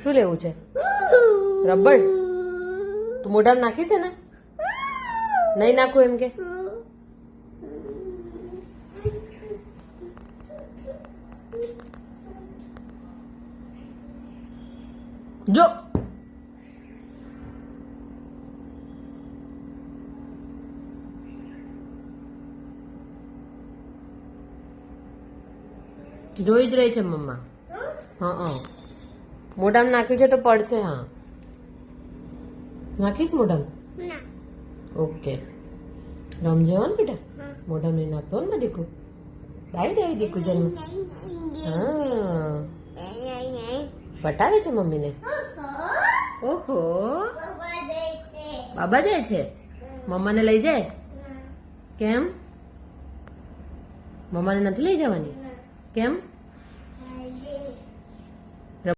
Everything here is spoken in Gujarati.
શું લેવું છે? રબર? તું મોઢામાં નાખી છે ને? નહીં નાખું એમ કે? જો જોઈ જ રહી છે મમ્મા. હા મોઢામાં નાખ્યું છે તો પડશે. હા નાખીશ મોઢામાં. ઓકે રમજે હો ને બેટા. મોઢામાં નહીં નાખતો ને દીકુ. ડાઈ ડાઈ દીકુ જન્મ. હા પટાવે છે મમ્મીને. ઓહો બાબા જાય છે. મમ્માને લઈ જાય. કેમ? મમ્માને નથી લઈ જવાની? કેમ?